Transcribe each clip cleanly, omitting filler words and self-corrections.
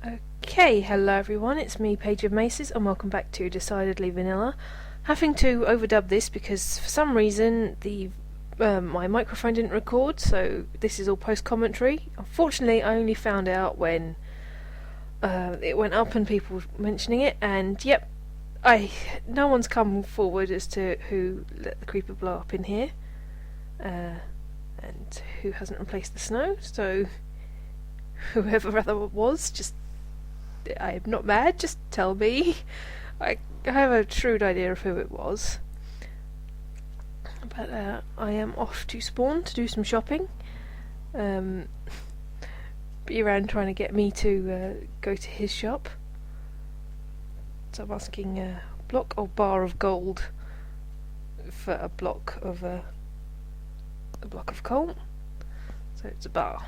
Okay, hello everyone, it's me, Paigeofmaces, and welcome back to Decidedly Vanilla. Having to overdub this because for some reason my microphone didn't record, so this is all post-commentary. Unfortunately, I only found out when it went up and people were mentioning it, and yep, no one's come forward as to who let the creeper blow up in here, and who hasn't replaced the snow, so whoever that was, I am not mad, just tell me. I have a shrewd idea of who it was. But I am off to Spawn to do some shopping. Be around trying to get me to go to his shop. So I'm asking a block or bar of gold for a block of coal. So it's a bar.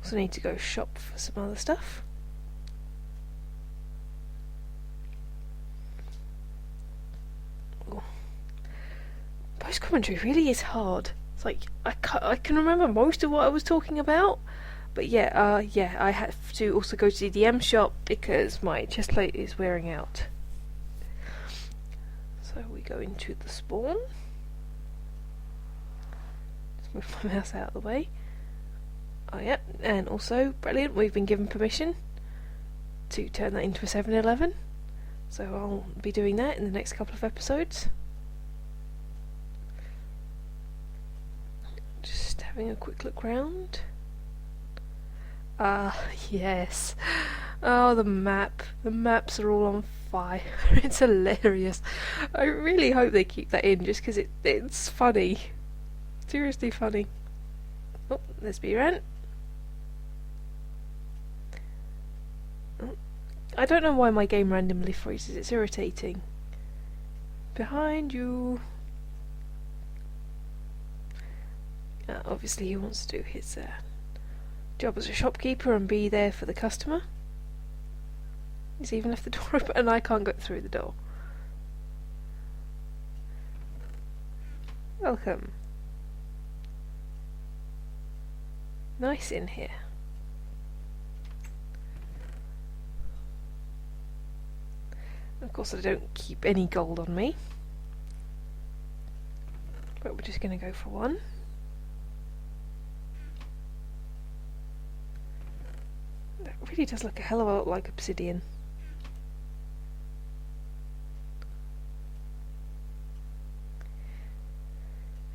Also need to go shop for some other stuff. Post-commentary really is hard. It's like I can remember most of what I was talking about, but I have to also go to the DM shop because my chest plate is wearing out. So we go into the spawn. Just move my mouse out of the way. Oh yeah, and also, brilliant, we've been given permission to turn that into a 7-Eleven. So I'll be doing that in the next couple of episodes. Just having a quick look round. Yes. Oh, the map. The maps are all on fire. It's hilarious. I really hope they keep that in just because it's funny. Seriously funny. Oh, there's B-Rant. I don't know why my game randomly freezes, it's irritating. Behind you. Obviously he wants to do his job as a shopkeeper and be there for the customer. He's even left the door open and I can't get through the door. Welcome. Nice in here. Of course I don't keep any gold on me, but we're just going to go for one. That really does look a hell of a lot like obsidian.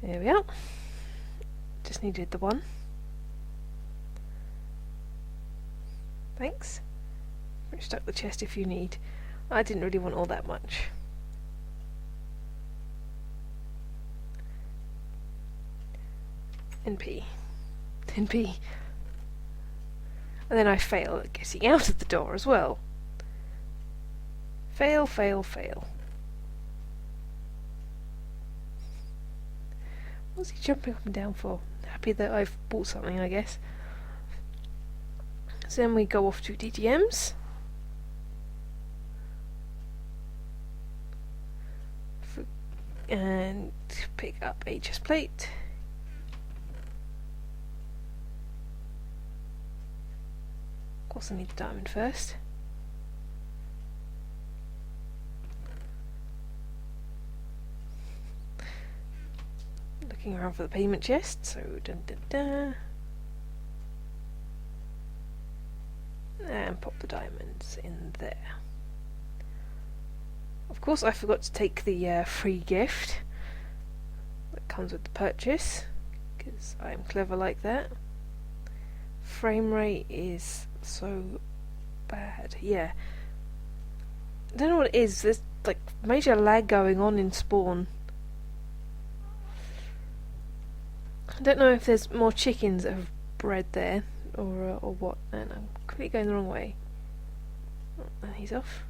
There we are. Just needed the one. Thanks. Restock the chest if you need. I didn't really want all that much. NP. NP. And then I fail at getting out of the door as well. Fail, fail, fail. What's he jumping up and down for? Happy that I've bought something, I guess. So then we go off to DGM's. And pick up a chest plate. Of course I need the diamond first. Looking around for the payment chest, so dun dun dun. And pop the diamonds in there. Of course I forgot to take the free gift that comes with the purchase, because I'm clever like that. Frame rate is so bad. Yeah. I don't know what it is, there's like major lag going on in Spawn. I don't know if there's more chickens that have bred there, or what, and I'm completely going the wrong way. Oh, and he's off.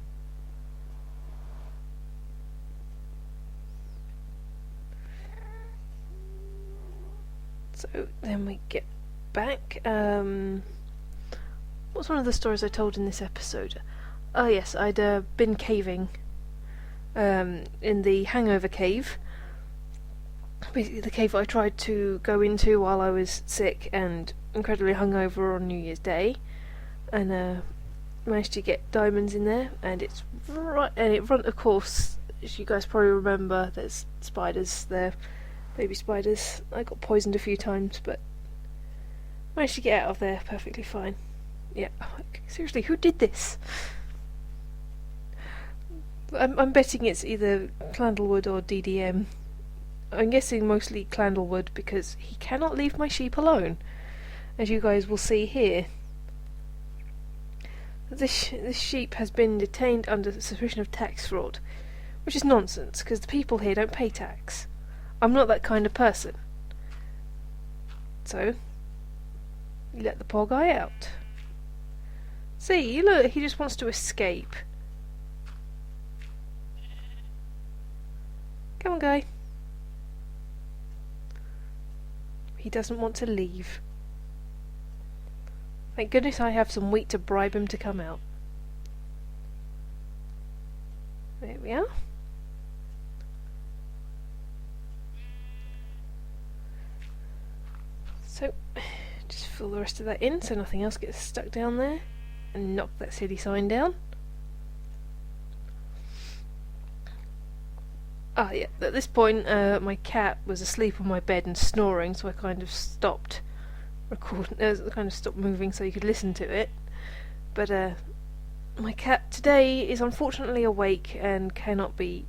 So then we get back. What's one of the stories I told in this episode? Oh yes, I'd been caving in the Hangover cave, basically the cave I tried to go into while I was sick and incredibly hungover on New Year's Day, and managed to get diamonds in there. And it's right, and it run. Of course, as you guys probably remember, there's spiders there, baby spiders. I got poisoned a few times, but managed to get out of there perfectly fine. Yeah, seriously, who did this? I'm betting it's either Clandlewood or DDM. I'm guessing mostly Clandlewood because he cannot leave my sheep alone, as you guys will see here. This sheep has been detained under suspicion of tax fraud, which is nonsense because the people here don't pay tax. I'm not that kind of person. So, you let the poor guy out. See, look, he just wants to escape. Come on, guy. He doesn't want to leave. Thank goodness I have some wheat to bribe him to come out. There we are. So, just fill the rest of that in so nothing else gets stuck down there. And knock that silly sign down. Ah, yeah, at this point, my cat was asleep on my bed and snoring, so I kind of stopped recording, kind of stopped moving so you could listen to it. But, my cat today is unfortunately awake and cannot do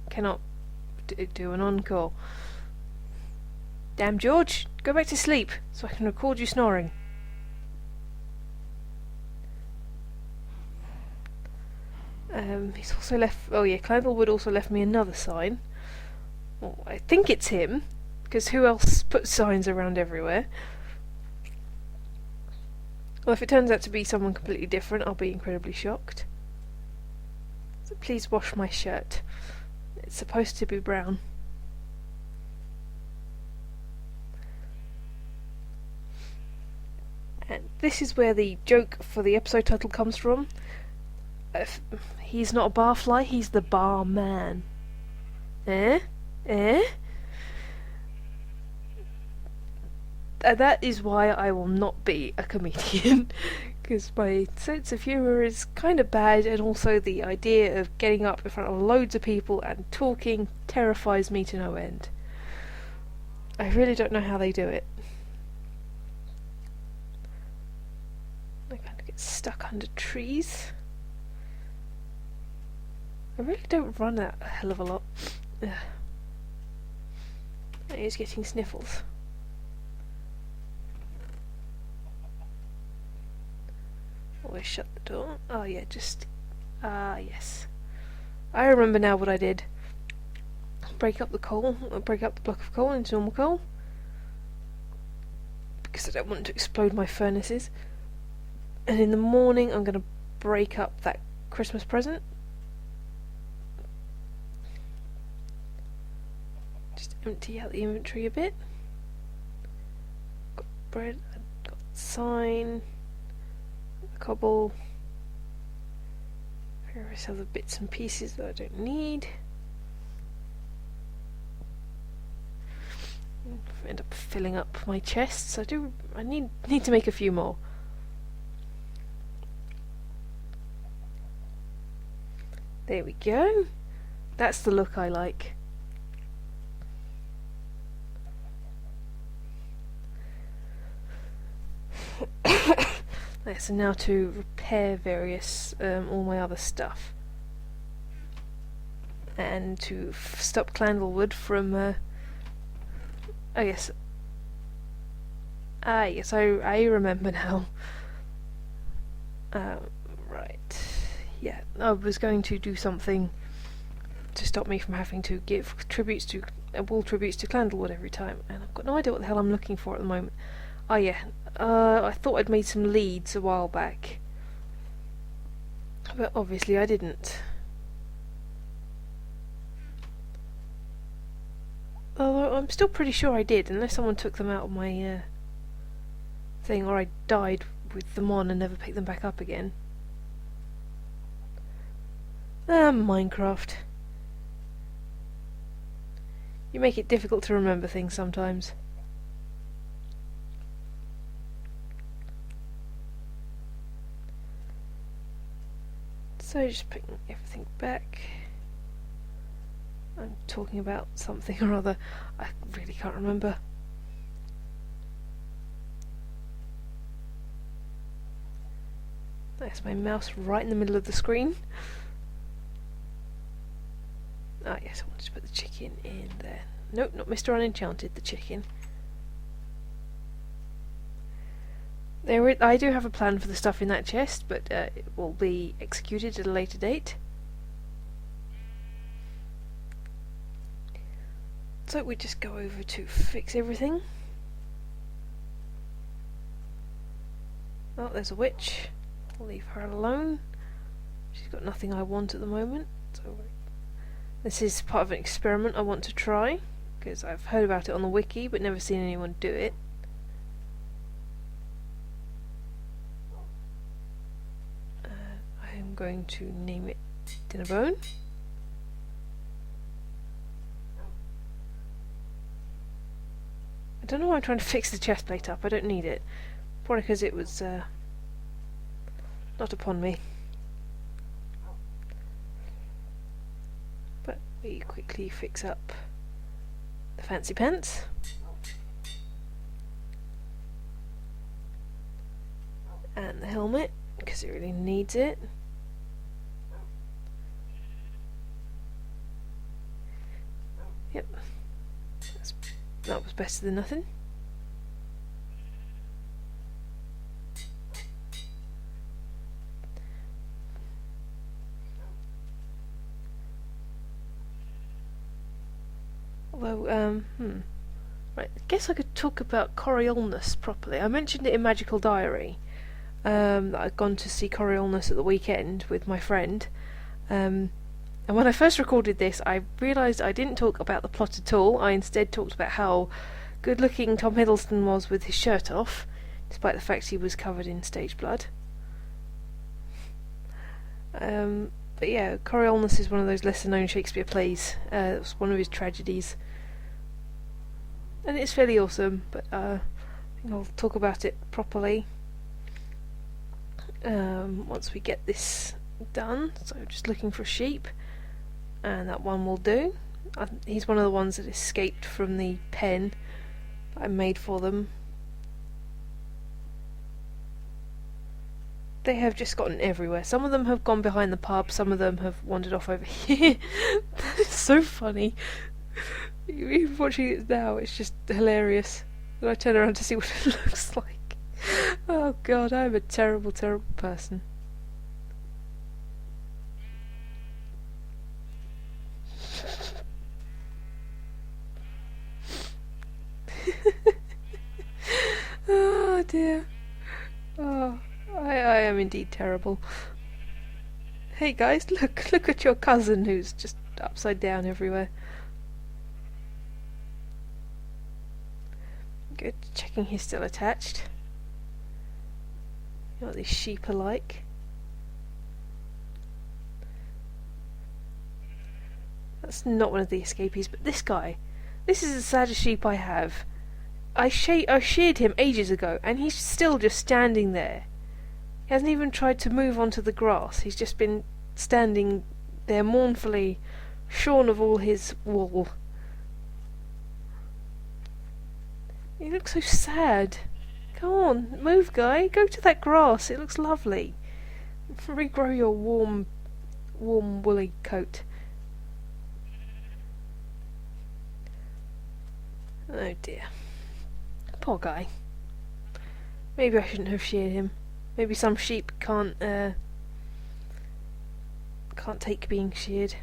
an encore. Damn, George, go back to sleep so I can record you snoring. He's also left. Oh yeah, Clandlewood also left me another sign. Well, I think it's him, because who else puts signs around everywhere? Well, if it turns out to be someone completely different, I'll be incredibly shocked. So please wash my shirt. It's supposed to be brown. And this is where the joke for the episode title comes from. He's not a barfly, he's the Baar-man. Eh? That is why I will not be a comedian, because my sense of humour is kind of bad, and also the idea of getting up in front of loads of people and talking terrifies me to no end. I really don't know how they do it. I kind of get stuck under trees. I really don't run that a hell of a lot. Ugh. He's getting sniffles. Always shut the door. Oh yeah, just... yes. I remember now what I did. Break up the block of coal into normal coal. Because I don't want to explode my furnaces. And in the morning I'm going to break up that Christmas present. Just empty out the inventory a bit. Got bread, got sign, cobble, various other bits and pieces that I don't need. End up filling up my chests. I need to make a few more. There we go. That's the look I like. So now to repair various all my other stuff, and to stop Clandlewood from yes, I remember now. Right, yeah, I was going to do something to stop me from having to give tributes to Clandlewood every time, and I've got no idea what the hell I'm looking for at the moment. Oh yeah, I thought I'd made some leads a while back, but obviously I didn't. Although I'm still pretty sure I did, unless someone took them out of my thing, or I died with them on and never picked them back up again. Minecraft. You make it difficult to remember things sometimes. So just putting everything back. I'm talking about something or other. I really can't remember. There's my mouse right in the middle of the screen. Ah yes, I wanted to put the chicken in there. Nope, not Mr. Unenchanted, the chicken. I do have a plan for the stuff in that chest, but it will be executed at a later date. So we just go over to fix everything. Oh, there's a witch. I'll leave her alone. She's got nothing I want at the moment. So this is part of an experiment I want to try, because I've heard about it on the wiki but never seen anyone do it. I'm going to name it Dinnerbone. I don't know why I'm trying to fix the chest plate up. I don't need it. Probably because it was not upon me. But we quickly fix up the fancy pants. And the helmet, because it really needs it. Yep. That was better than nothing. Although, right, I guess I could talk about Coriolanus properly. I mentioned it in Magical Diary, that I'd gone to see Coriolanus at the weekend with my friend. And when I first recorded this, I realised I didn't talk about the plot at all. I instead talked about how good-looking Tom Hiddleston was with his shirt off, despite the fact he was covered in stage blood. But yeah, Coriolanus is one of those lesser-known Shakespeare plays. It was one of his tragedies. And it's fairly awesome, but I think I'll talk about it properly once we get this done. So just looking for a sheep, and that one will do. He's one of the ones that escaped from the pen that I made for them. They have just gotten everywhere. Some of them have gone behind the pub, some of them have wandered off over here. That is so funny. Even watching it now, it's just hilarious. And I turn around to see what it looks like. Oh god, I'm a terrible, terrible person. Oh dear. Oh, I am indeed terrible. Hey guys, look at your cousin who's just upside down everywhere. Good, checking he's still attached. You know what these sheep are like. That's not one of the escapees, but this guy. This is the saddest sheep I have. I sheared him ages ago, and he's still just standing there. He hasn't even tried to move onto the grass. He's just been standing there mournfully, shorn of all his wool. He looks so sad. Come on, move, guy. Go to that grass. It looks lovely. Regrow your warm, woolly coat. Oh dear. Poor guy. Maybe I shouldn't have sheared him. Maybe some sheep can't take being sheared.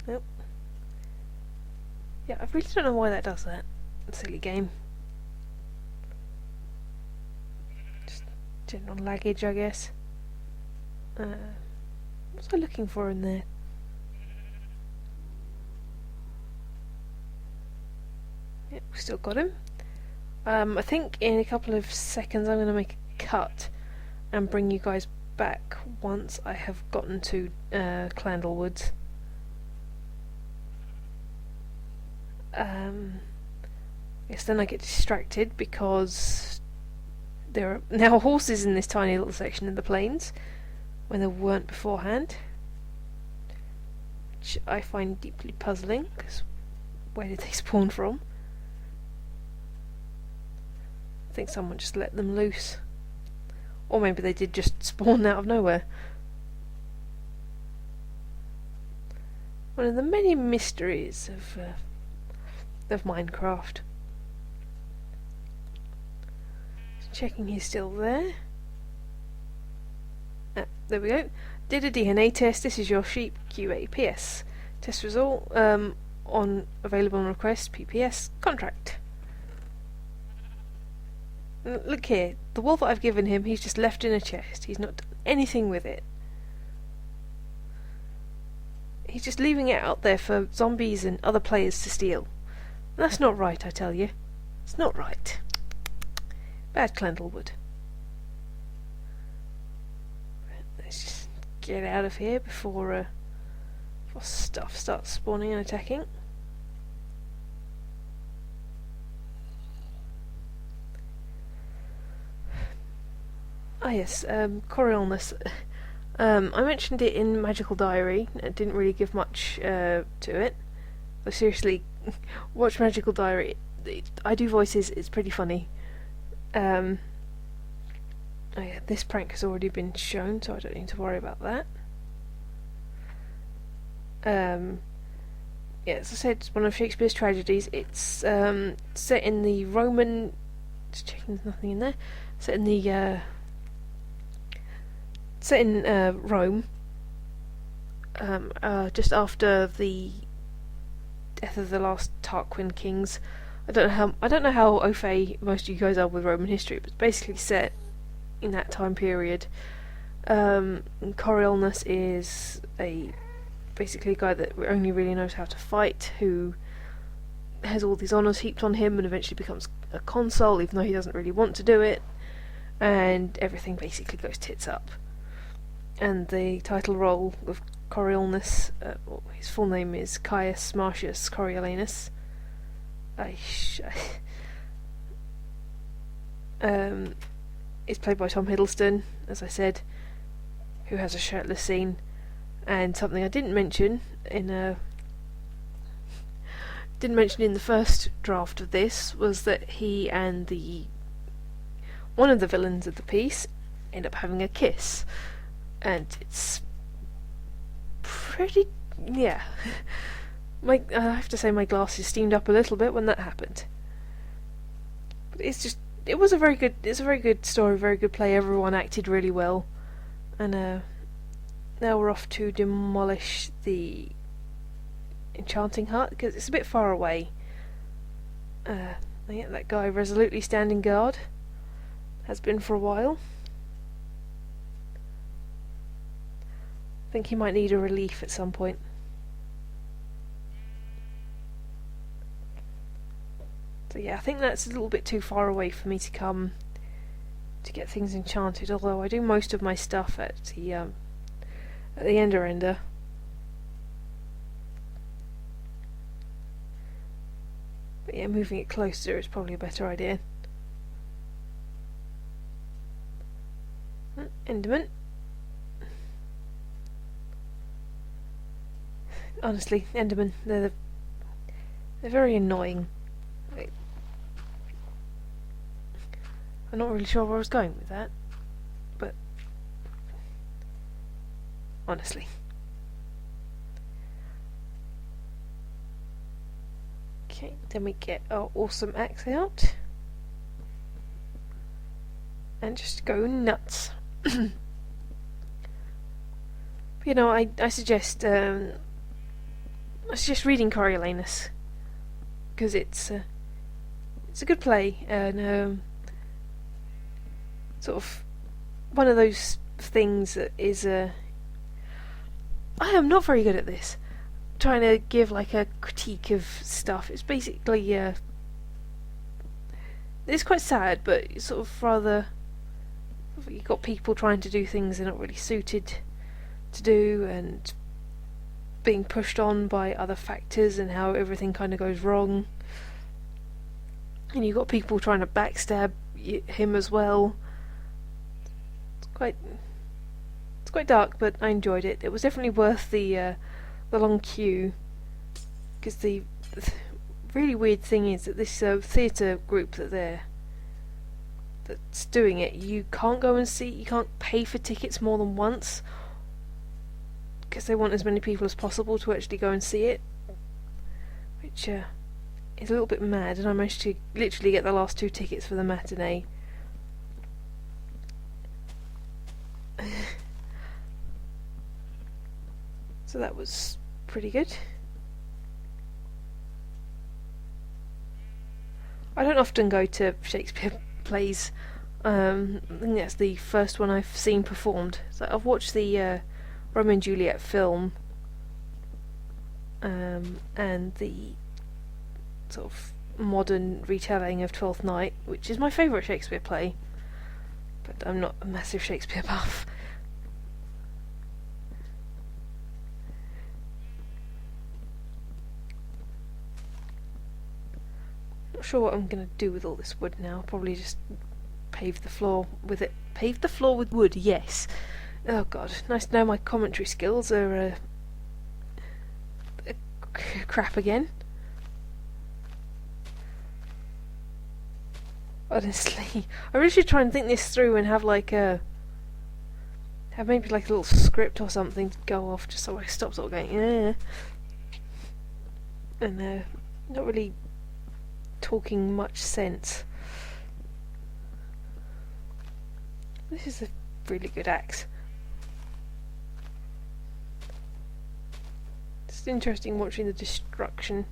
Nope. Yeah, I really don't know why that does that. Silly game. Just general laggage, I guess. What's I looking for in there? Yep, we still got him. I think in a couple of seconds I'm going to make a cut and bring you guys back once I have gotten to Clandlewoods. Yes, then I get distracted because there are now horses in this tiny little section of the plains when there weren't beforehand, which I find deeply puzzling, because where did they spawn from? I think someone just let them loose. Or maybe they did just spawn out of nowhere. One of the many mysteries of Minecraft. Just checking he's still there. There we go. Did a DNA test. This is your sheep. QAPS. Test result. On available on request. PPS. Contract. Look here. The wool that I've given him, he's just left in a chest. He's not done anything with it. He's just leaving it out there for zombies and other players to steal. That's not right, I tell you. It's not right. Bad Clandlewood. Let's just get out of here before stuff starts spawning and attacking. Ah yes, Coriolanus. I mentioned it in Magical Diary. I didn't really give much to it. But seriously, watch Magical Diary. I do voices, it's pretty funny. Oh yeah, this prank has already been shown, so I don't need to worry about that. Yeah, as I said, it's one of Shakespeare's tragedies. It's set in the Roman... Just checking there's nothing in there. Set in Rome, just after the death of the last Tarquin kings. I don't know how au fait most of you guys are with Roman history, but it's basically set in that time period. Coriolanus is basically a guy that only really knows how to fight, who has all these honours heaped on him, and eventually becomes a consul, even though he doesn't really want to do it, and everything basically goes tits up. And the title role of Coriolanus, his full name is Caius Marcius Coriolanus. Is played by Tom Hiddleston, as I said, who has a shirtless scene. And something I didn't mention in the first draft of this was that he and one of the villains of the piece end up having a kiss. And it's pretty... yeah. I have to say my glasses steamed up a little bit when that happened. But it's a very good story, very good play, everyone acted really well. And now we're off to demolish the enchanting hut, because it's a bit far away. Yeah, that guy resolutely standing guard. Has been for a while. I think he might need a relief at some point. So yeah, I think that's a little bit too far away for me to come to get things enchanted, although I do most of my stuff at the Ender. But yeah, moving it closer is probably a better idea. Enderman. Honestly, Enderman, they're very annoying. I'm not really sure where I was going with that, but honestly. Okay, then we get our awesome axe out and just go nuts. You know, I suggest reading Coriolanus, because it's a good play, and sort of one of those things that is I am not very good at this, trying to give like a critique of stuff. It's basically it's quite sad, but it's sort of rather you've got people trying to do things they're not really suited to do, and being pushed on by other factors, and how everything kind of goes wrong. And you've got people trying to backstab him as well. It's quite dark, but I enjoyed it. It was definitely worth the long queue, because the really weird thing is that this theatre group that's doing it, you can't go and see. You can't pay for tickets more than once, because they want as many people as possible to actually go and see it, which is a little bit mad. And I managed to literally get the last 2 tickets for the matinee. So that was pretty good. I don't often go to Shakespeare plays. I think that's the first one I've seen performed. So I've watched the Romeo and Juliet film, and the sort of modern retelling of Twelfth Night, which is my favourite Shakespeare play, but I'm not a massive Shakespeare buff. Not sure what I'm going to do with all this wood now. Probably just pave the floor with it. Pave the floor with wood, yes. Oh god, nice to know my commentary skills are crap again. Honestly, I really should try and think this through and have maybe like a little script or something to go off, just so I stop sort of going and not really talking much sense. This is a really good axe. It's interesting watching the destruction.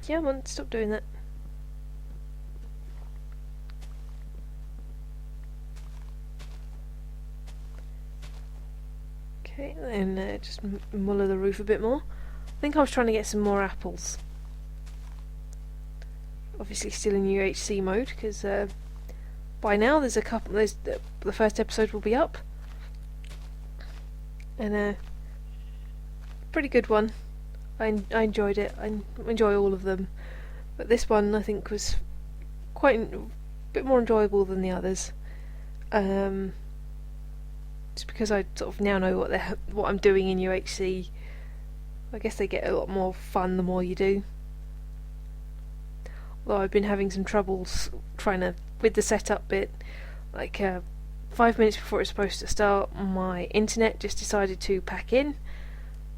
Yeah, man, stop doing that. Okay, then just muller the roof a bit more. I think I was trying to get some more apples. Obviously still in UHC mode, because by now there's a couple. The first episode will be up, and pretty good one. I enjoyed it. I enjoy all of them, but this one I think was quite a bit more enjoyable than the others. Just because I sort of now know what I'm doing in UHC. I guess they get a lot more fun the more you do. Although I've been having some troubles with the setup bit. Like 5 minutes before it's supposed to start, my internet just decided to pack in,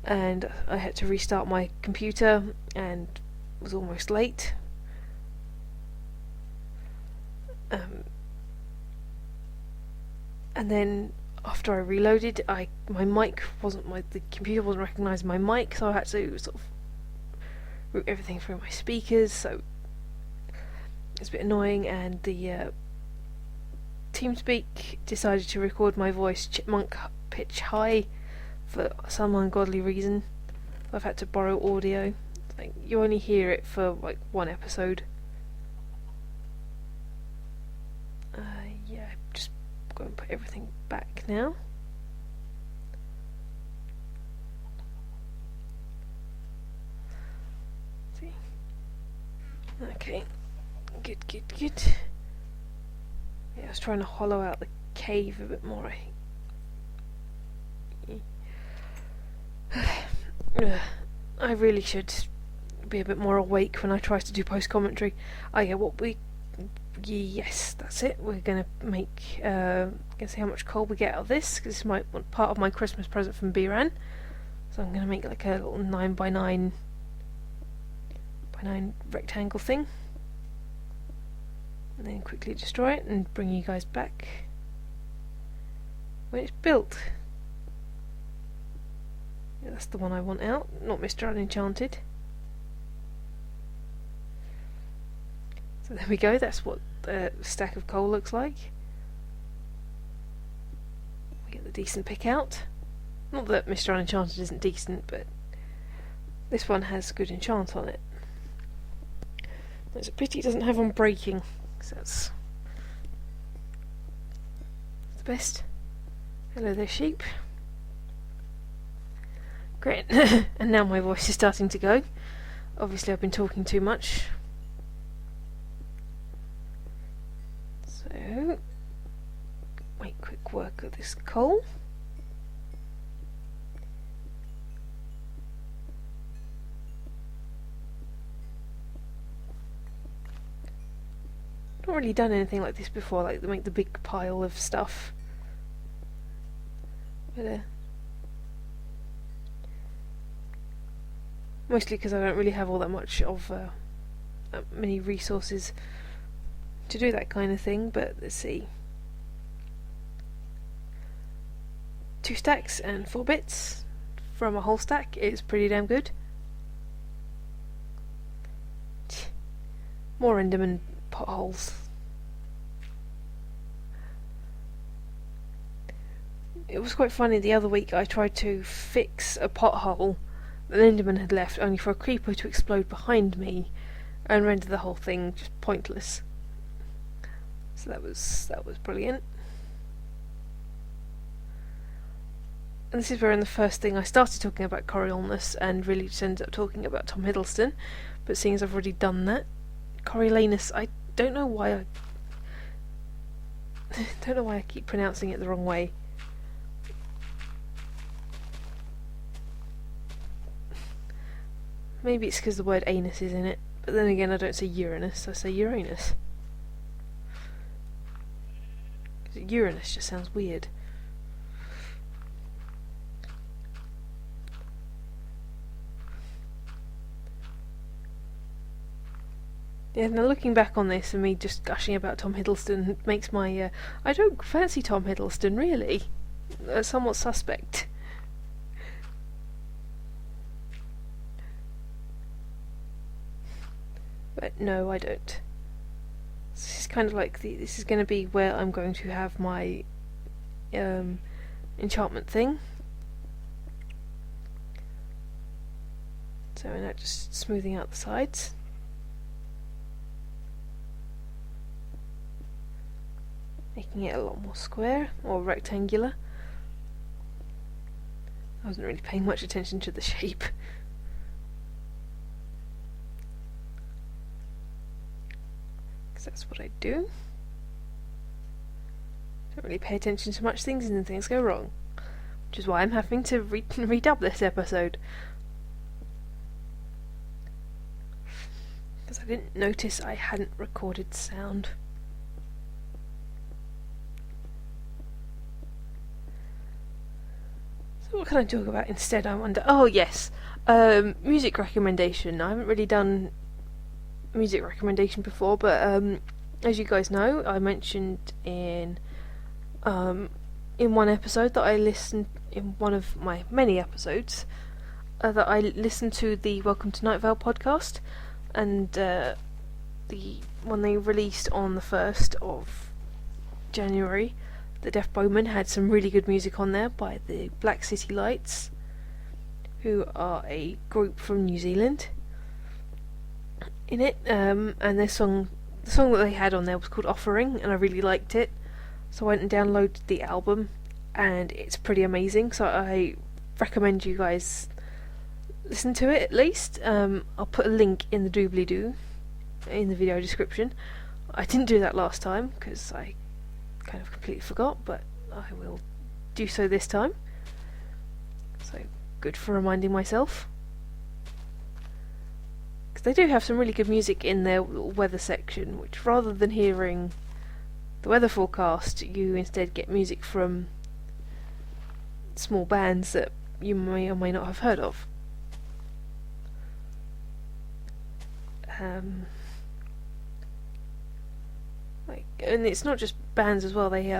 and I had to restart my computer and was almost late. And then after I reloaded, the computer wasn't recognising my mic, so I had to sort of route everything through my speakers, so it's a bit annoying. And the TeamSpeak decided to record my voice chipmunk pitch high for some ungodly reason. I've had to borrow audio. Like, you only hear it for like one episode. Yeah, just go and put everything back now. See. Okay. Good. Yeah, I was trying to hollow out the cave a bit more. I really should be a bit more awake when I try to do post-commentary. Yes, that's it. We're gonna make, gonna see how much coal we get out of this, because this is part of my Christmas present from Baar-man. So I'm gonna make like a little 9x9 rectangle thing, and then quickly destroy it and bring you guys back when it's built. Yeah, that's the one I want out, not Mr. Unenchanted. So there we go, that's what a stack of coal looks like. We get the decent pick out. Not that Mr. Unenchanted isn't decent, but this one has good enchant on it. It's a pity it doesn't have on breaking, because that's best. Hello there, sheep. Great. And now my voice is starting to go. Obviously I've been talking too much. So, make quick work of this coal. Not really done anything like this before, like make the big pile of stuff. But mostly because I don't really have all that much of many resources to do that kind of thing. But let's see, 2 stacks and 4 bits from a whole stack is pretty damn good. More Enderman potholes. It was quite funny the other week. I tried to fix a pothole that Enderman had left, only for a creeper to explode behind me and render the whole thing just pointless. So that was brilliant. And this is where in the first thing I started talking about Coriolanus and really just ended up talking about Tom Hiddleston. But seeing as I've already done that, Coriolanus, I don't know why I keep pronouncing it the wrong way. Maybe it's because the word anus is in it, but then again I don't say Uranus, I say Uranus. Uranus just sounds weird. Yeah, now looking back on this and me just gushing about Tom Hiddleston makes my I don't fancy Tom Hiddleston really somewhat suspect. But no, I don't. This is kind of like this is going to be where I'm going to have my enchantment thing. So we're now just smoothing out the sides. Making it a lot more square or rectangular. I wasn't really paying much attention to the shape. Because that's what I do. Don't really pay attention to much things and then things go wrong. Which is why I'm having to redub this episode. Because I didn't notice I hadn't recorded sound. So what can I talk about instead, I wonder? Oh yes, music recommendation. I haven't really done music recommendation before, but as you guys know, I mentioned in one episode that I listened, in one of my many episodes, that I listened to the Welcome to Night Vale podcast, and the one they released on the 1st of January, the Deaf Bowman had some really good music on there by the Black City Lights, who are a group from New Zealand. In it, and the song that they had on there was called Offering, and I really liked it, so I went and downloaded the album, and it's pretty amazing, so I recommend you guys listen to it at least. I'll put a link in the doobly-doo in the video description. I didn't do that last time because I kind of completely forgot, but I will do so this time, so good for reminding myself. They do have some really good music in their weather section, which rather than hearing the weather forecast, you instead get music from small bands that you may or may not have heard of. And it's not just bands as well. They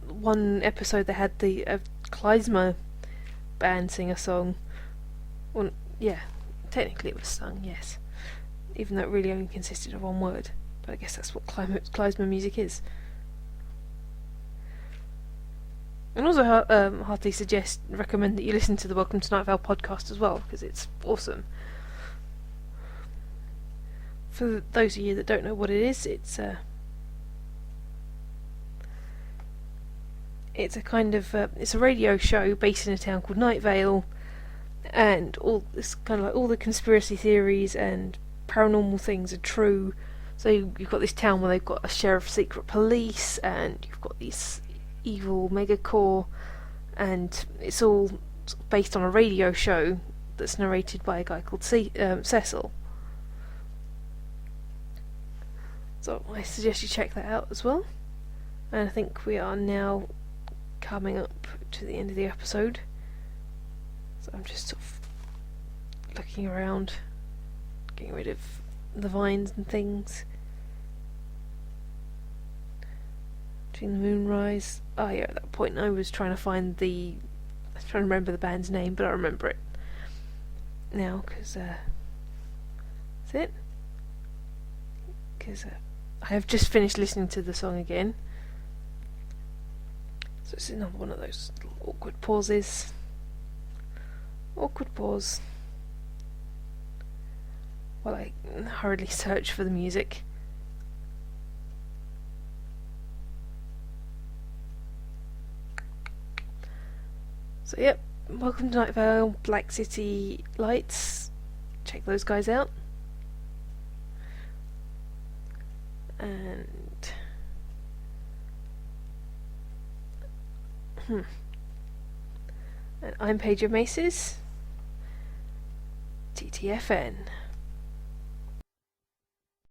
one episode they had the Klezmer band sing a song. Well, yeah, technically it was sung, yes. Even though it really only consisted of one word. But I guess that's what Klezmer music is. And also heartily recommend that you listen to the Welcome to Night Vale podcast as well, because it's awesome. For those of you that don't know what it is, It's a kind of it's a radio show based in a town called Night Vale, and all this kind of like all the conspiracy theories and paranormal things are true. So you've got this town where they've got a sheriff, secret police, and you've got these evil megacore, and it's all based on a radio show that's narrated by a guy called Cecil. So I suggest you check that out as well. And I think we are now coming up to the end of the episode. So I'm just sort of looking around, getting rid of the vines and things. Between the moonrise. Oh yeah, at that point I was trying to find I was trying to remember the band's name, but I remember it now, because that's it. Because I have just finished listening to the song again. So it's another one of those little awkward pauses. Awkward pause. While I hurriedly search for the music. So yep, welcome to Night Vale, Black City Lights. Check those guys out. And I'm Paigeofmaces. TTFN.